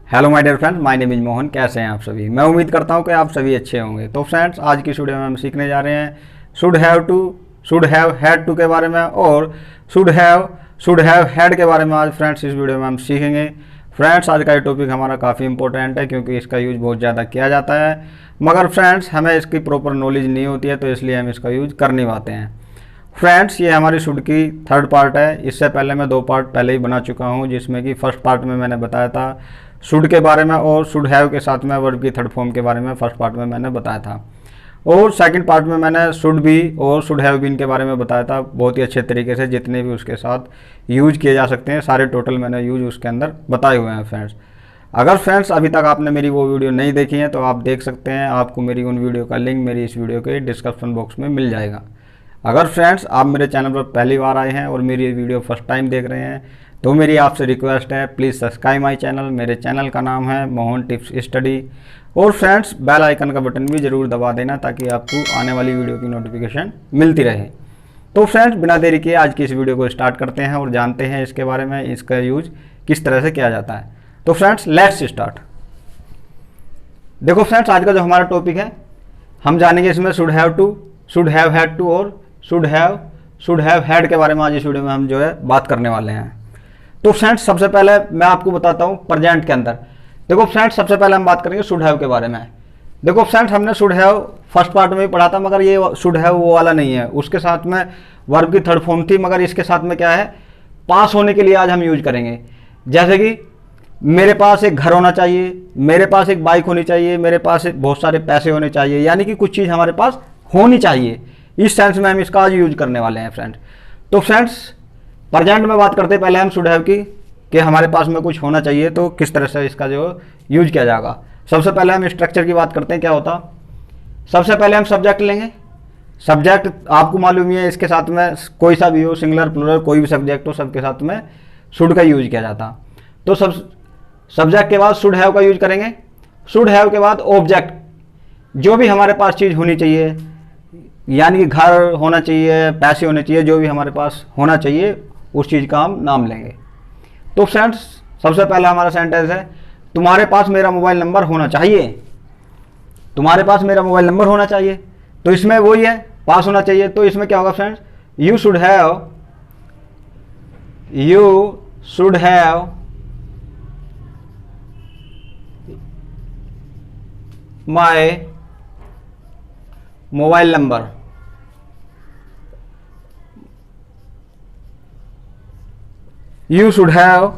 Hello my dear friends, my name is Mohan. कैसे हैं आप सभी? मैं उम्मीद करता हूं कि आप सभी अच्छे होंगे। तो फ्रेंड्स, आज की वीडियो में हम सीखने जा रहे हैं should have to, should have had to के बारे में और शुड हैव हैड के बारे में। आज फ्रेंड्स इस वीडियो में हम सीखेंगे। फ्रेंड्स, आज का ये टॉपिक हमारा काफ़ी इंपॉर्टेंट है क्योंकि इसका यूज बहुत ज़्यादा किया जाता है, मगर फ्रेंड्स हमें इसकी प्रॉपर नॉलेज नहीं होती है, तो इसलिए हम इसका यूज कर नहीं पाते हैं। फ्रेंड्स, ये हमारी शुड की थर्ड पार्ट है। इससे पहले मैं 2 पार्ट पहले ही बना चुका हूँ, जिसमें कि फर्स्ट पार्ट में मैंने बताया था शुड के बारे में और शुड हैव के साथ में वर्ब की थर्ड फॉर्म के बारे में फर्स्ट पार्ट में मैंने बताया था, और सेकंड पार्ट में मैंने शुड बी और शुड हैव बीन के बारे में बताया था बहुत ही अच्छे तरीके से। जितने भी उसके साथ यूज किए जा सकते हैं सारे टोटल मैंने यूज उसके अंदर बताए हुए हैं। फ्रेंड्स, अगर फ्रेंड्स अभी तक आपने मेरी वो वीडियो नहीं देखी है तो आप देख सकते हैं। आपको मेरी उन वीडियो का लिंक मेरी इस वीडियो के डिस्क्रिप्शन बॉक्स में मिल जाएगा। अगर फ्रेंड्स आप मेरे चैनल पर पहली बार आए हैं और मेरी वीडियो फर्स्ट टाइम देख रहे हैं तो मेरी आपसे रिक्वेस्ट है, प्लीज़ सब्सक्राइब माय चैनल। मेरे चैनल का नाम है मोहन टिप्स स्टडी। और फ्रेंड्स, बेल आइकन का बटन भी ज़रूर दबा देना ताकि आपको आने वाली वीडियो की नोटिफिकेशन मिलती रहे। तो फ्रेंड्स, बिना देरी किए आज की इस वीडियो को स्टार्ट करते हैं और जानते हैं इसके बारे में, इसका यूज किस तरह से किया जाता है। तो फ्रेंड्स, लेट्स स्टार्ट। देखो फ्रेंड्स, आज का जो हमारा टॉपिक है हम जानेंगे इसमें should have to, should have had to और शुड हैव हैड के बारे में। आज इस वीडियो में हम जो है बात करने वाले हैं। तो फ्रेंड्स, सबसे पहले मैं आपको बताता हूँ प्रेजेंट के अंदर। देखो फ्रेंड्स, सबसे पहले हम बात करेंगे शुड हैव के बारे में। देखो फ्रेंड्स, हमने शुड हैव फर्स्ट पार्ट में भी पढ़ा था, मगर ये शुड हैव वो वाला नहीं है। उसके साथ में वर्ब की थर्ड फॉर्म थी, मगर इसके साथ में क्या है, पास होने के लिए आज हम यूज करेंगे। जैसे कि मेरे पास एक घर होना चाहिए, मेरे पास एक बाइक होनी चाहिए, मेरे पास बहुत सारे पैसे होने चाहिए, यानी कि कुछ चीज़ हमारे पास होनी चाहिए। इस सेंस में हम इसका आज यूज करने वाले हैं फ्रेंड्स। तो फ्रेंड्स, प्रेजेंट में बात करते हैं पहले हम शुड हैव की, कि हमारे पास में कुछ होना चाहिए तो किस तरह से इसका जो यूज किया जाएगा। सबसे पहले हम स्ट्रक्चर की बात करते हैं। क्या होता, सबसे पहले हम सब्जेक्ट लेंगे। सब्जेक्ट आपको मालूम ही है, इसके साथ में कोई सा भी हो, सिंगुलर प्लूरल कोई भी सब्जेक्ट हो, सबके साथ में शुड का यूज किया जाता। तो सब्जेक्ट के बाद शुड हैव का यूज करेंगे। शुड हैव के बाद ऑब्जेक्ट, जो भी हमारे पास चीज़ होनी चाहिए, यानी कि घर होना चाहिए, पैसे होने चाहिए, जो भी हमारे पास होना चाहिए उस चीज़ का हम नाम लेंगे। तो फ्रेंड्स, सबसे पहला हमारा सेंटेंस है तुम्हारे पास मेरा मोबाइल नंबर होना चाहिए। तुम्हारे पास मेरा मोबाइल नंबर होना चाहिए, तो इसमें वही है, पास होना चाहिए। तो इसमें क्या होगा friends, you should have my mobile number. You should have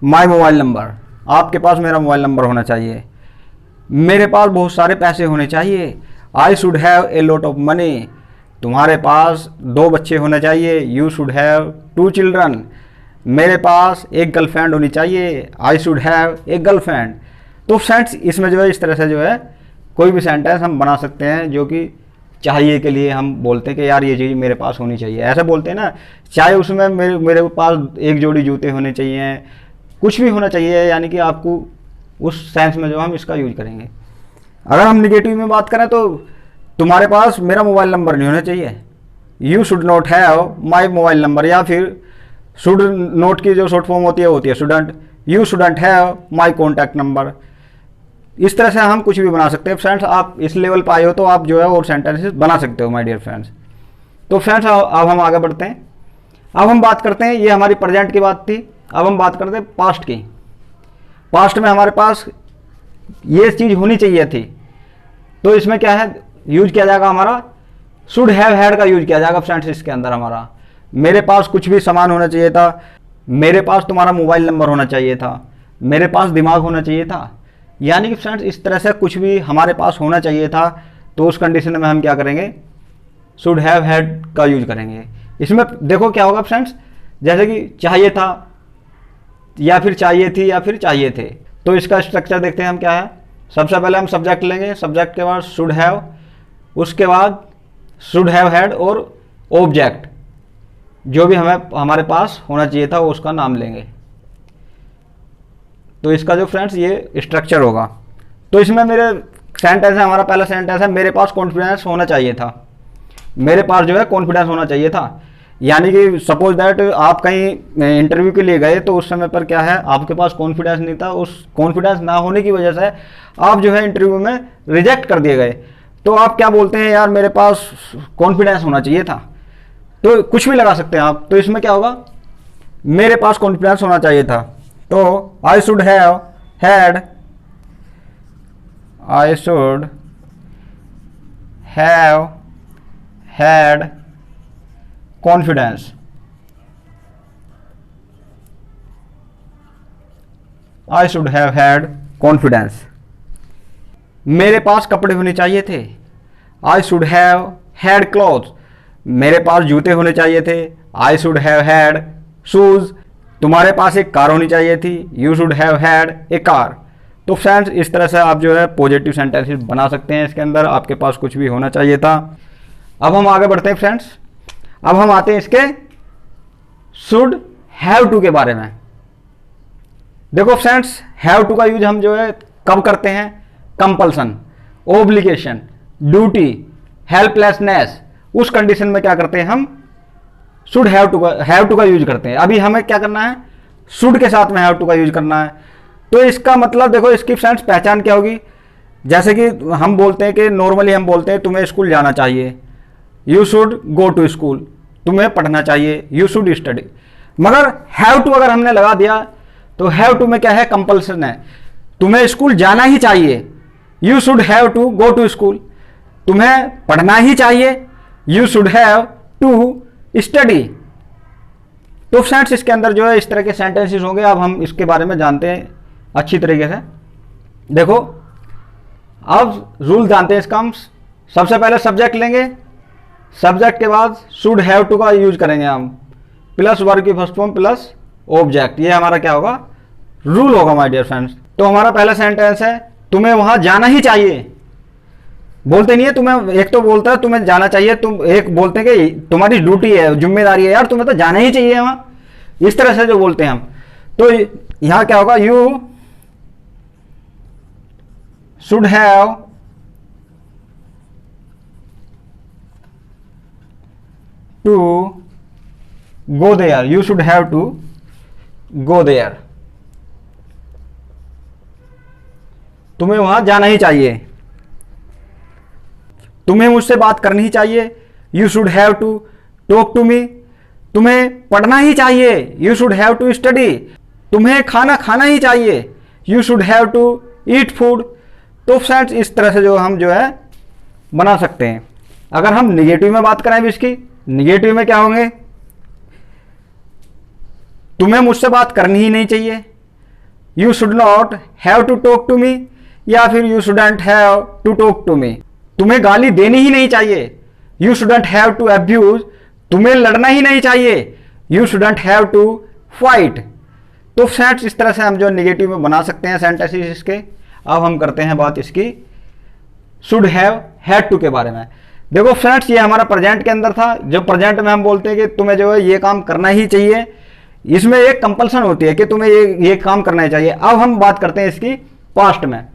my mobile number, आपके पास मेरा मोबाइल नंबर होना चाहिए। मेरे पास बहुत सारे पैसे होने चाहिए। I should have a lot of money, तुम्हारे पास 2 बच्चे होने चाहिए। यू शुड हैव 2 चिल्ड्रन, मेरे पास एक गर्लफ्रेंड होनी चाहिए। I should have a girlfriend. तो फ्रेंड्स, इसमें जो है इस तरह से जो है कोई भी सेंटेंस हम बना सकते हैं, जो कि चाहिए के लिए हम बोलते हैं कि यार ये चीज़ मेरे पास होनी चाहिए, ऐसा बोलते हैं ना। चाहे उसमें मेरे पास एक जोड़ी जूते होने चाहिए, कुछ भी होना चाहिए, यानी कि आपको उस सेंस में जो हम इसका यूज करेंगे। अगर हम निगेटिव में बात करें तो तुम्हारे पास मेरा मोबाइल नंबर नहीं होना चाहिए। You should not have my mobile number, या फिर शुड नॉट की जो शॉर्ट फॉर्म होती है shouldn't. You shouldn't have my contact number. इस तरह से हम कुछ भी बना सकते हैं। फ्रेंड्स, आप इस लेवल पर आए हो तो आप जो है और सेंटेंसेस बना सकते हो माय डियर फ्रेंड्स। तो फ्रेंड्स, अब हम आगे बढ़ते हैं। अब हम बात करते हैं, ये हमारी प्रेजेंट की बात थी, अब हम बात करते हैं पास्ट की। पास्ट में हमारे पास ये चीज़ होनी चाहिए थी, तो इसमें क्या है, यूज किया जाएगा हमारा शुड हैव हैड का यूज किया जाएगा। फ्रेंड्स, इसके अंदर हमारा मेरे पास कुछ भी सामान होना चाहिए था, मेरे पास तुम्हारा मोबाइल नंबर होना चाहिए था, मेरे पास दिमाग होना चाहिए था, यानी कि फ्रेंड्स इस तरह से कुछ भी हमारे पास होना चाहिए था, तो उस कंडीशन में हम क्या करेंगे, शुड हैव हैड का यूज करेंगे। इसमें देखो क्या होगा फ्रेंड्स, जैसे कि चाहिए था या फिर चाहिए थी या फिर चाहिए थे। तो इसका स्ट्रक्चर देखते हैं हम क्या है। सबसे पहले हम सब्जेक्ट लेंगे, सब्जेक्ट के बाद शुड हैव, उसके बाद शुड हैव हैड और ऑब्जेक्ट, जो भी हमारे पास होना चाहिए था वो उसका नाम लेंगे। तो इसका जो फ्रेंड्स ये स्ट्रक्चर होगा। तो इसमें मेरे सेंटेंस है, हमारा पहला सेंटेंस है मेरे पास कॉन्फिडेंस होना चाहिए था। मेरे पास जो है कॉन्फिडेंस होना चाहिए था, यानी कि सपोज दैट आप कहीं इंटरव्यू के लिए गए तो उस समय पर क्या है, आपके पास कॉन्फिडेंस नहीं था, उस कॉन्फिडेंस ना होने की वजह से आप जो है इंटरव्यू में रिजेक्ट कर दिए गए। तो आप क्या बोलते हैं, यार मेरे पास कॉन्फिडेंस होना चाहिए था। तो कुछ भी लगा सकते हैं आप। तो इसमें क्या होगा, मेरे पास कॉन्फिडेंस होना चाहिए था। तो I should have had, I should have had confidence, I should have had confidence. मेरे पास कपड़े होने चाहिए थे, I should have had clothes. मेरे पास जूते होने चाहिए थे, I should have had shoes. तुम्हारे पास एक कार होनी चाहिए थी, you should have had a car. तो फ्रेंड्स इस तरह से आप जो है पॉजिटिव सेंटेंसेस बना सकते हैं। इसके अंदर आपके पास कुछ भी होना चाहिए था। अब हम आगे बढ़ते हैं फ्रेंड्स। अब हम आते हैं इसके शुड हैव टू के बारे में। देखो फ्रेंड्स, हैव टू का यूज हम जो है कब करते हैं, कंपल्सन, ओब्लिगेशन, ड्यूटी, हेल्पलेसनेस, उस कंडीशन में क्या करते हैं हम शुड हैव टू का यूज करते हैं। अभी हमें क्या करना है, शुड के साथ में हैव टू का यूज करना है। तो इसका मतलब देखो, इसकी फ्रेंड्स पहचान क्या होगी। जैसे कि हम बोलते हैं कि नॉर्मली हम बोलते हैं तुम्हें स्कूल जाना चाहिए, you should go to school, तुम्हें पढ़ना चाहिए, यू शुड स्टडी। मगर हैव टू अगर हमने लगा दिया तो हैव टू में क्या है, कंपल्सन है, तुम्हें स्कूल जाना ही चाहिए, you should have to go to school, तुम्हें पढ़ना ही चाहिए, you should have to study. तो फ्रेंड्स इसके अंदर जो है इस तरह के सेंटेंसेस होंगे। अब हम इसके बारे में जानते हैं अच्छी तरीके से। देखो अब रूल जानते हैं इसका हम। सबसे पहले सब्जेक्ट लेंगे, सब्जेक्ट के बाद शुड हैव टू का यूज करेंगे हम, प्लस वर्ब की फर्स्ट फॉर्म प्लस ऑब्जेक्ट। ये हमारा क्या होगा, रूल होगा माय डियर फ्रेंड्स। तो हमारा पहला सेंटेंस है तुम्हें वहां जाना ही चाहिए। बोलते नहीं है तुम्हें, एक तो बोलता है तुम्हें जाना चाहिए, तुम एक बोलते हैं कि तुम्हारी ड्यूटी है, जिम्मेदारी है, यार तुम्हें तो जाना ही चाहिए वहां। इस तरह से जो बोलते हैं हम। तो यहां क्या होगा, you should have to go there, you should have to go there, तुम्हें वहां जाना ही चाहिए। तुम्हें मुझसे बात करनी ही चाहिए, you should have to talk to me. तुम्हें पढ़ना ही चाहिए, you should have to study. तुम्हें खाना खाना ही चाहिए, you should have to eat food. तो फ्रेंड्स इस तरह से जो हम जो है बना सकते हैं। अगर हम निगेटिव में बात करें भी इसकी, निगेटिव में क्या होंगे, तुम्हें मुझसे बात करनी ही नहीं चाहिए, you should not have to talk to me, या फिर you shouldn't have to talk to me. तुम्हें गाली देनी ही नहीं चाहिए, you shouldn't have to abuse. तुम्हें लड़ना ही नहीं चाहिए, you shouldn't have to fight. तो फ्रेंड्स इस तरह से हम जो निगेटिव में बना सकते हैं सेंटेंसेस इसके। अब हम करते हैं बात इसकी शुड हैव हैड टू के बारे में। देखो फ्रेंड्स ये हमारा प्रेजेंट के अंदर था। जो प्रेजेंट में हम बोलते हैं कि तुम्हें जो है ये काम करना ही चाहिए, इसमें एक कंपल्सन होती है कि तुम्हें ये काम करना ही चाहिए। अब हम बात करते हैं इसकी पास्ट में।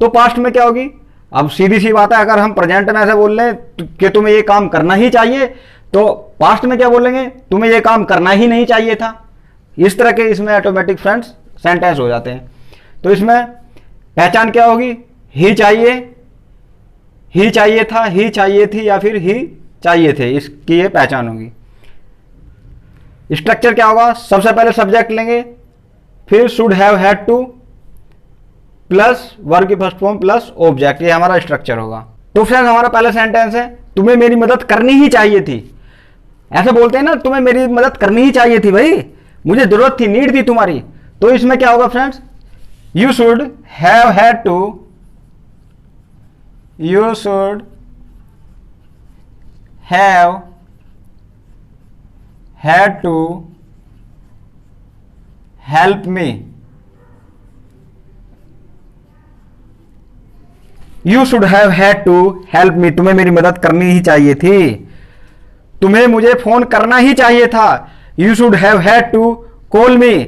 तो पास्ट में क्या होगी, अब सीधी सी बात है, अगर हम प्रेजेंट में ऐसे बोल रहे हैं कि तुम्हें ये काम करना ही चाहिए, तो पास्ट में क्या बोलेंगे, तुम्हें ये काम करना ही नहीं चाहिए था। इस तरह के इसमें ऑटोमेटिक फ्रेंड्स सेंटेंस हो जाते हैं। तो इसमें पहचान क्या होगी, ही चाहिए, ही चाहिए था, ही चाहिए थी, या फिर ही चाहिए थे, इसकी ये पहचान होगी। स्ट्रक्चर क्या होगा, सबसे पहले सब्जेक्ट लेंगे, फिर should have had two plus verb की फर्स्ट फॉर्म प्लस ऑब्जेक्ट, ये हमारा स्ट्रक्चर होगा। तो फ्रेंड्स हमारा पहला सेंटेंस है तुम्हें मेरी मदद करनी ही चाहिए थी। ऐसे बोलते हैं ना, तुम्हें मेरी मदद करनी ही चाहिए थी, भाई मुझे जरूरत थी, नीड थी तुम्हारी। तो इसमें क्या होगा friends, you should have had to, you should have had to help me, you should have had to help me. तुम्हें मेरी मदद करनी ही चाहिए थी, तुम्हें मुझे फोन करना ही चाहिए था, you should have had to call me.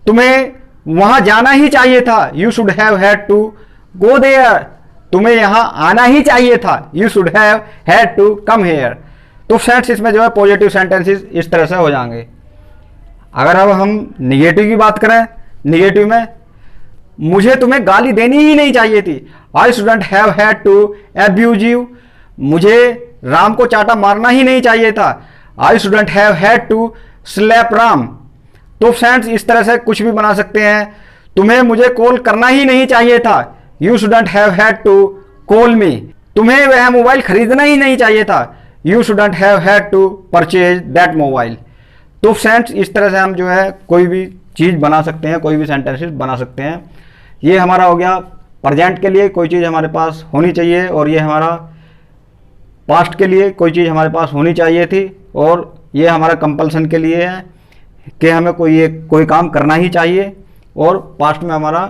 तुम्हें वहां जाना ही चाहिए था, you should have had to go there. तुम्हें यहां आना ही चाहिए था, you should have had to come here. तो फ्रेंड्स इसमें जो है पॉजिटिव सेंटेंसेस इस तरह से हो जाएंगे। अगर अब हम निगेटिव की बात करें, निगेटिव में मुझे तुम्हें गाली देनी ही नहीं चाहिए थी, I shouldn't have had to abuse you, मुझे राम को चाटा मारना ही नहीं चाहिए था, I shouldn't have had to slap Ram. तो फ्रेंड्स इस तरह से कुछ भी बना सकते हैं। तुम्हें मुझे कॉल करना ही नहीं चाहिए था, you shouldn't have had to call me, तुम्हें वह मोबाइल खरीदना ही नहीं चाहिए था, you shouldn't have had to purchase that mobile. तो फ्रेंड्स इस तरह से हम जो है कोई भी चीज़ बना सकते हैं, कोई भी सेंटेंसेस बना सकते हैं। ये हमारा हो गया प्रेजेंट के लिए कोई चीज़ हमारे पास होनी चाहिए, और ये हमारा पास्ट के लिए कोई चीज़ हमारे पास होनी चाहिए थी, और ये हमारा कंपल्सन के लिए है कि हमें कोई काम करना ही चाहिए, और पास्ट में हमारा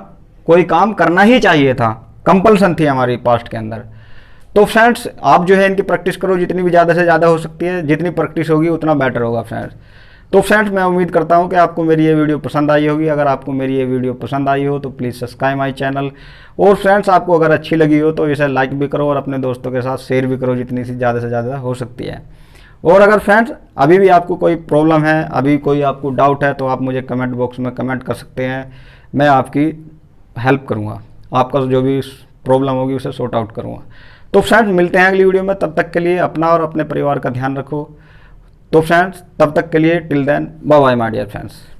कोई काम करना ही चाहिए था, कंपल्सन थी हमारी पास्ट के अंदर। तो फ्रेंड्स आप जो है इनकी प्रैक्टिस करो, जितनी भी ज़्यादा से ज़्यादा हो सकती है, जितनी प्रैक्टिस होगी उतना बेटर होगा फ्रेंड्स। तो फ्रेंड्स मैं उम्मीद करता हूँ कि आपको मेरी ये वीडियो पसंद आई होगी। अगर आपको मेरी ये वीडियो पसंद आई हो तो प्लीज़ सब्सक्राइब माई चैनल, और फ्रेंड्स आपको अगर अच्छी लगी हो तो इसे लाइक भी करो और अपने दोस्तों के साथ शेयर भी करो, जितनी सी ज़्यादा से ज़्यादा हो सकती है। और अगर फ्रेंड्स अभी भी आपको कोई प्रॉब्लम है, अभी कोई आपको डाउट है, तो आप मुझे कमेंट बॉक्स में कमेंट कर सकते हैं, मैं आपकी हेल्प करूँगा, आपका जो भी प्रॉब्लम होगी उसे सॉर्ट आउट करूँगा। तो फ्रेंड्स मिलते हैं अगली वीडियो में, तब तक के लिए अपना और अपने परिवार का ध्यान रखो। तो फ्रेंड्स तब तक के लिए till then bye bye my dear friends.